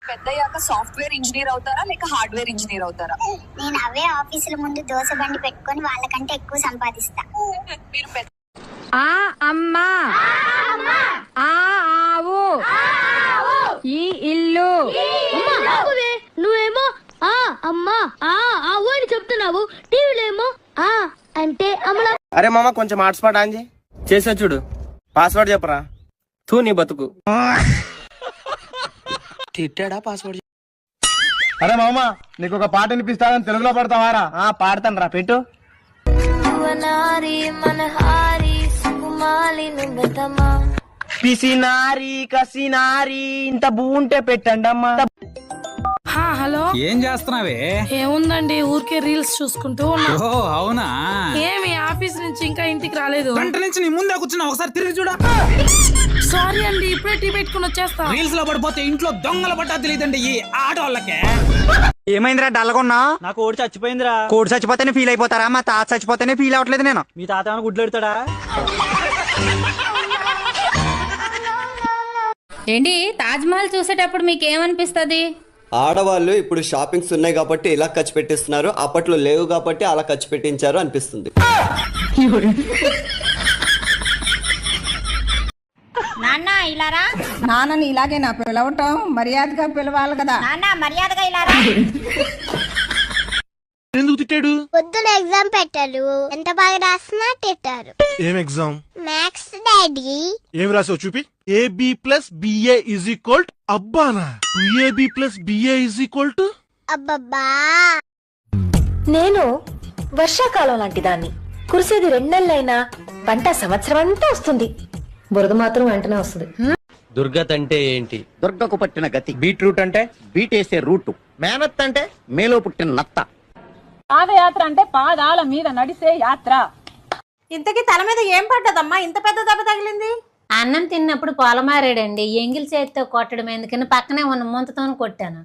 పెద్దయ్యాక software engineer అవుతారా లేక హార్డ్వేర్ ఇంజనీర్ అవుతారా? నేను అవే ఆఫీసుల ముందు దోశ బండి పెట్టుకొని వాళ్ళకంటే ఎక్కువ సంపాదిస్తా. మీరు పెద్ద ఆ అమ్మా ఆ ఆవు ఈ ఇల్లు. నువ్వేమో ఆ అమ్మా ఆ ఆవు అని చెప్తున్నావు, టీవీలేమో ఆ అంటే అమలా. అరే మామ కొంచెం హాట్స్పాట్ ఆన్ చేసా చూడు. పాస్వర్డ్ చెప్పరా. తూ నీ బతుకు. తిట్టాడా పాస్వర్డ్? అరే మామ నీకు ఒక పాట వినిపిస్తానని తెలుగులో పడతావారా? పాడతాను రా, పెట్టు. పిసినారి కసినారి ఇంత బూంటే పెట్టండి అమ్మా. హలో, ఏం చేస్తున్నావే? ఏముందండి, ఊరికే రీల్స్ చూసుకుంటూ ఉన్నా. ఓ అవునా? ఏమి ఆఫీస్ నుంచి ఇంకా ఇంటికి రాలేదు? గంట నుంచి నీ ముందే కూర్చున్నా, ఒకసారి తిరిగి చూడ. సారీ అండి, ఇప్పుడే టీ పెట్టుకుని వచ్చేస్తా. రీల్స్ లో పడిపోతే ఇంట్లో దొంగల పట్టా తెలియదండి ఈ ఆడవాళ్ళకే. ఏమైందిరా డల్లగొన్నా? నాకు కోడి చచ్చిపోయిందిరా. కోడి చచ్చిపోతేనే ఫీల్ అయిపోతారా? మా తాత చచ్చిపోతేనే ఫీల్ అవ్వట్లేదు నేను. మీ తాత ఏమైనా గుడ్లు పెడతాడా? ఏంటి తాజ్ మహల్ చూసేటప్పుడు మీకు ఏమనిపిస్తుంది? ఆడవాళ్ళు ఇప్పుడు షాపింగ్స్ ఉన్నాయి కాబట్టి ఇలా ఖర్చు పెట్టిస్తున్నారు, అప్పట్లో లేవు కాబట్టి అలా ఖర్చు పెట్టించారు అనిపిస్తుంది. నాన్న ఇలారా. నాన్నని ఇలాగే నా పిలవటం, మర్యాదగా పిలవాలి కదా. నాన్న మర్యాదగా ఇలారా. ఎందుకు తిట్టాడు? పొద్దున ఎగ్జామ్ పెట్టారు, ఎంత బాగా రాసినా తిట్టారు. ఏం ఎగ్జామ్? Maths daddy. ఏం రాసావు చూపి. AB + BA = అబ్బానా? 2AB + BA = అబ్బబ్బా. నేను వర్షాకాలం లాంటి దాన్ని. కురిసేది 2 నెలలైనా పంట సంవత్సరం అంతా వస్తుంది. బురద మాత్రం వెంటనే వస్తుంది. దుర్గత్ అంటే ఏంటి? దుర్గకు పట్టిన గతి. బీట్రూట్ అంటే బీటేసే రూటు. మేనత్ అంటే మేలో పుట్టిన నత్త. పాదయాత్ర అంటే పాదాల మీద నడిసే యాత్ర. ఇంతకీ తల మీద ఏం పడ్డదమ్మా, ఇంత పెద్ద దెబ్బ తగిలింది? అన్నం తిన్నప్పుడు పొలమారాడండి, ఎంగిల్ చేతితో కొట్టడం ఎందుకని పక్కనే ఉన్న ముంతతో కొట్టాను.